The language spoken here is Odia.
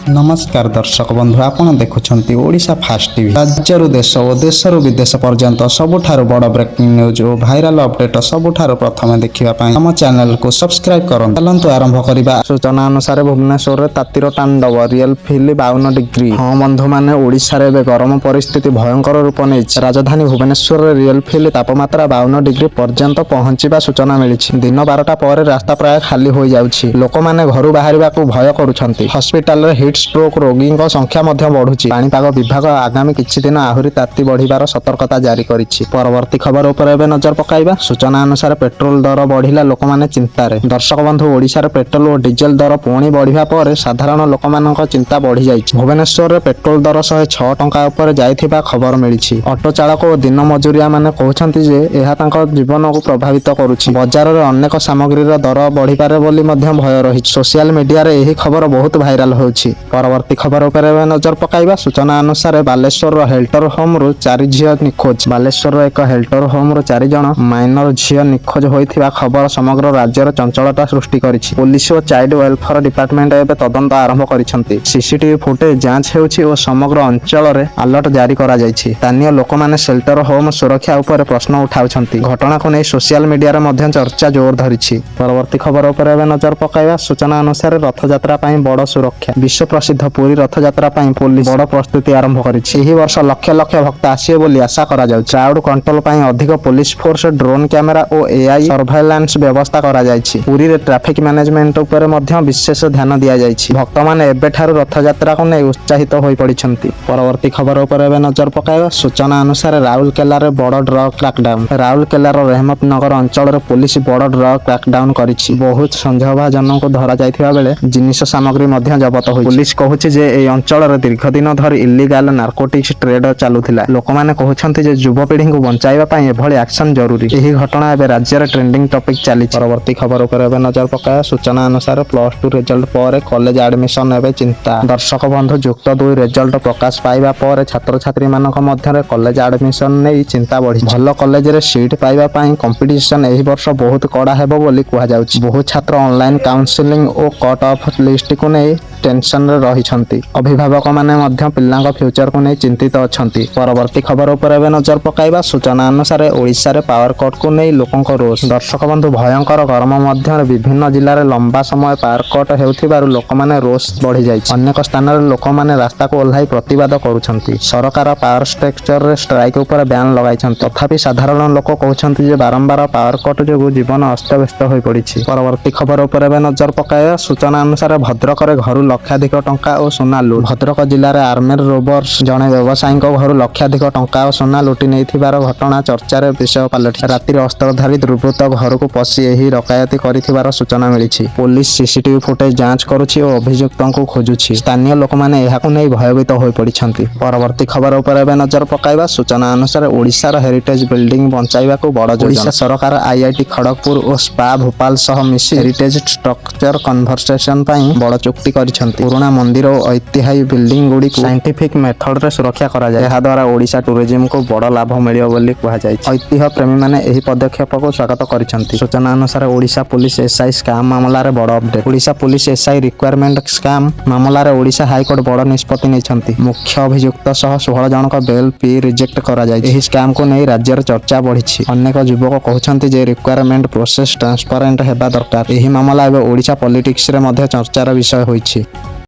नमस्कार दर्शक बंधु आपण देखुछंती ओडिशा फास्ट टीवी राज्यरू देश और देशरू विदेश पर्यंत सबुठारु बड़ ब्रेकिंग न्यूज और भाइराल अपडेट सबुठारु प्रथम देखिबा पई हम चैनल को सब्सक्राइब करन। चलंतु आरंभ करिबा। सूचना अनुसार भुवनेश्वर रे तातीर तांडव रियल फील 52 डिग्री। हां बंधु माने ओडिशा रे बे गरम परिस्थिति भयंकर रूप नै राजधानी भुवनेश्वर रे रियल फील तापमात्रा 52 डिग्री पर्यंत पहुंचीबा सूचना मिलिछि। दिन 12टा पर रास्ता प्राय खाली होई जाउछि। लोक माने घरु बाहरिबा को भय करूछंती। हॉस्पिटल रे हिट स्ट्रोक रोगी संख्या बढ़ुची। पाणीपाग विभाग आगामी किछि दिन आहुरी ताती बढ़िबार सतर्कता जारी करिछि। परवर्ती खबर उपर एबे नजर पकाइबा। सूचना अनुसार पेट्रोल दर बढ़िला लोक माने चिंतारे। दर्शक बंधु ओडिशा रे पेट्रोल और डीजेल दर पुणी बढ़िबा पर साधारण लोक मानक चिंता बढ़ी जाइछि। भुवनेश्वर रे पेट्रोल दर 106 टंका उपर जाइथिबा खबर मिलिछि। ऑटो चालक और दिन मजुरिया माने कहउछंती जे एहा तांको जीवन को प्रभावित करूछि। बाजार रे अनेक सामग्री रो दर बढ़ी पारे बोली मध्य भय रहिछि। सोशल मीडिया रे एही खबर बहुत भाइराल होछि। परवर्ती खबर उपर नजर पकाइबा। सूचना अनुसार बालेश्वर हेल्टर होम रु 4 झियो निखोज। बालेश्वर एक हेल्टर होम रु 4 जण माइनर झियो निखोज होइथिबा खबर समग्र राज्यर चंचलता सृष्टि करिछि। पुलिस और चाइल्ड वेलफेयर डिपार्टमेंट एबे तदंत आरंभ करिसंती। सीसीटीवी फुटेज जांच हेउछि और समग्र अंचल रे अलर्ट जारी करा जाइछि। स्थानीय लोक माने शेल्टर होम सुरक्षा उपर प्रश्न उठाउछंती। घटना को नै सोशल मीडिया रे मध्य चर्चा जोर धरिछि। परवर्ती खबर उपर एबे नजर पकाइबा। सूचना अनुसार रथ यात्रा पई बड़ सुरक्षा। विश्व प्रसिद्ध पुरी रथ यात्रा पई पुलिस बड़ प्रस्तुति आरंभ करिछि। एही वर्ष लक्ष लक्ष भक्त आसिए बोली आशा करा जाउछि। क्राउड कंट्रोल पई अधिक पुलिस फोर्स, ड्रोन कैमेरा और एआई सर्वेलेंस व्यवस्था करा जाइछि। पुरी रे ट्रैफिक मैनेजमेंट उपर मध्य विशेष ध्यान दिया जाइछि। भक्त माने एबे ठारू रथ यात्रा को नै उत्साहित होई पड़िछंती। परवर्ती खबर उपर एबे नजर पकाइबा। सूचना अनुसार राउरकेला रे बड़ ड्रग क्रैकडाउन। राउरकेला रो रहमत नगर अंचल रे पुलिस बड़ ड्रग क्रैकडाउन करिछि। बहुत संदेहभाजन को धरा जाइथिबा बेले जिनिस सामग्री मध्य जब्त होई। पुलिस कहूछि जे এই অঞ্চଳରେ দীর্ঘ দিন ধରି ইলিগাল নার্কୋଟିକ୍ସ ଟ୍ରେଡ୍ ଚାଲୁଥିଲା। ଲୋକମାନେ କହୁଛନ୍ତି ଯେ ଯୁବପିଢ଼ିଙ୍କୁ ବଞ୍ଚାଇବା ପାଇଁ ଏଭଳି ଆକ୍ସନ ଜରୁରୀ। ଏହି ଘଟଣା ଏବେ ରାଜ୍ୟରେ ଟ୍ରେଣ୍ଡିଂ ଟପିକ ଚାଲିଛି। ପରବର୍ତ୍ତୀ ଖବର ଉପରେ ଏବେ ନଜର ପକାଇବା। ସୂଚନା ଅନୁସାରେ +2 ରେଜଲ୍ଟ ପରେ କଲେଜ ଆଡମିସନ ଏବେ ଚିନ୍ତା। ଦର୍ଶକ ବନ୍ଧୁ ଯୁକ୍ତ 2 ରେଜଲ୍ଟ ପ୍ରକାଶ ପାଇବା ପରେ ଛାତ୍ରଛାତ୍ରୀମାନଙ୍କ ମଧ୍ୟରେ କଲେଜ ଆଡମିସନ ନେଇ ଚିନ୍ତା ବଢିଛି। ଭଲ କଲେଜରେ ସିଟ୍ ପାଇବା ପାଇଁ କମ୍ପିଟିସନ ଏହି ବର୍ଷ ବହୁତ କଡ଼ା ହେବ ବୋଲି କୁହାଯାଉଛି। ବହୁ ଛାତ୍ର ଅନଲାଇନ କାଉନସେଲିଂ ଓ କଟ୍ ଅଫ୍ ଲିଷ୍ଟକୁ ନେଇ ଟେନସନରେ ରହିଛନ୍ତି। ଅଭିଭାବକ ମାନେ ମଧ୍ୟ ପିଲାଙ୍କ ଫ୍ୟୁଚରକୁ ନେଇ ଚିନ୍ତିତ ଅଛନ୍ତି। ପରବର୍ତ୍ତୀ ଖବର ଉପରେ ଏବେ ନଜର ପକାଇବା। ସୂଚନା ଅନୁସାରେ ଓଡ଼ିଶାରେ ପାୱାର କଟକୁ ନେଇ ଲୋକଙ୍କ ରୋଷ। ଦର୍ଶକ ବନ୍ଧୁ ଭୟଙ୍କର ଗରମ ମଧ୍ୟରେ ବିଭିନ୍ନ ଜିଲ୍ଲାରେ ଲମ୍ବା ସମୟ ପାୱାର କଟ ହେଉଥିବାରୁ ଲୋକମାନେ ରୋଷ ବଢ଼ିଯାଇଛି। ଅନେକ ସ୍ଥାନରେ ଲୋକମାନେ ରାସ୍ତାକୁ ଓହ୍ଲାଇ ପ୍ରତିବାଦ କରୁଛନ୍ତି। ସରକାର ପାୱାର ଷ୍ଟ୍ରକ୍ଚରରେ ଷ୍ଟ୍ରାଇକ୍ ଉପରେ ବ୍ୟାନ୍ ଲଗାଇଛନ୍ତି। ତଥାପି ସାଧାରଣ ଲୋକ କହୁଛନ୍ତି ଯେ ବାରମ୍ବାର ପାୱାର କଟ ଯୋଗୁଁ ଜୀବନ ଅସ୍ତବ୍ୟସ୍ତ ହୋଇପଡ଼ିଛି। ପରବର୍ତ୍ତୀ ଖବର ଉପରେ ଏବେ ନଜର ପକାଇବା। ସୂଚନା ଅନୁସାରେ ଭଦ୍ରକରେ ଘରୁ ଲକ୍ଷାଧିକ ଟଙ୍କା ଓ ସୁନା ଲୁଟ୍। ଭଦ୍ରକ ଜିଲ୍ଲାରେ ଆର୍ମେର ରୋବର୍ସ ଜଣେ ବ୍ୟବସାୟୀଙ୍କ ଘରୁ ଲକ୍ଷାଧିକ ଟଙ୍କା ଓ ସୁନା ଲୁଟି ନେଇଥିବାର ଘଟଣା ଚର୍ଚ୍ଚାରେ ବିଷୟ ପାଲଟିଛି। ରାତିରେ ଅସ୍ତ୍ରଧାରୀ ଦୁର୍ବୃତ୍ତ ଘରକୁ ପଶି ଏହି ଡକାୟତି କରିଥିବାର ସୂଚନା ମିଳିଛି। ପୋଲିସ ସିସିଟିଭି ଫୁଟେଜ ଯାଞ୍ଚ କରୁଛି ଓ ଅଭିଯୁକ୍ତଙ୍କୁ ଖୋଜୁଛି। ସ୍ଥାନୀୟ ଲୋକମାନେ ଏହାକୁ ନେଇ ଭୟଭୀତ ହୋଇପଡ଼ିଛନ୍ତି। ପରବର୍ତ୍ତୀ ଖବର ଉପରେ ଏବେ ନଜର ପକାଇବା। ସୂଚନା ଅନୁସାରେ ଓଡ଼ିଶାର ହେରିଟେଜ ବିଲ୍ଡିଂ ବଞ୍ଚାଇବାକୁ ବଡ଼ ଯୋଜନା। ଓଡ଼ିଶା ସରକାର ଆଇଆଇଟି ଖଡଗପୁର ଓ ସ୍ପା ଭୋପାଲ ସହ ମିଶି ହେରିଟେଜ ଷ୍ଟ୍ରକ୍ଚର କନଭରସେସନ ପାଇଁ ବଡ଼ ଚୁକ୍ତି କରିଛନ୍ତି। ପୁରୁଣା ମନ୍ଦିର ଓ ଐତିହ୍ୟ ବିଲ୍ଡିଂ ଗୁଡ଼ିକୁ ସାଇଣ୍ଟିଫିକ ମେଥଡରେ ସୁରକ୍ଷା କରାଯାଏ। ଏହା ଦ୍ୱାରା ଓଡ଼ିଶା ଟୁରିଜିମକୁ ବଡ଼ ଲାଭ ମିଳିବ ବୋଲି କୁହାଯାଇଛି। ଐତିହ୍ୟ ପ୍ରେମୀମାନେ ଏହି ପଦକ୍ଷେପକୁ ସ୍ୱାଗତ କରିଛନ୍ତି। ସୂଚନା ଅନୁସାରେ ଓଡ଼ିଶା ପୁଲିସ ଏସ୍ଆଇ ସ୍କାମ୍ ମାମଲାରେ ବଡ଼ update. Odisha police SI requirement scam ମାମଲାରେ ଓଡ଼ିଶା ହାଇକୋର୍ଟ ବଡ଼ ନିଷ୍ପତ୍ତି ନେଇଛନ୍ତି। ମୁଖ୍ୟ ଅଭିଯୁକ୍ତ ସହ 16 ଜଣଙ୍କ ବେଲ୍ ପି ରିଜେକ୍ଟ କରାଯାଇଛି। ଏହି ସ୍କାମକୁ ନେଇ ରାଜ୍ୟରେ ଚର୍ଚ୍ଚା ବଢ଼ିଛି। ଅନେକ ଯୁବକ କହୁଛନ୍ତି ଯେ ରିକ୍ୱାରମେଣ୍ଟ ପ୍ରୋସେସ ଟ୍ରାନ୍ସପାରେଣ୍ଟ ହେବା ଦରକାର। ଏହି ମାମଲା ଏବେ ଓଡ଼ିଶା ପଲିଟିକ୍ସରେ ମଧ୍ୟ ଚର୍ଚ୍ଚାର ବିଷୟ ହୋଇଛି।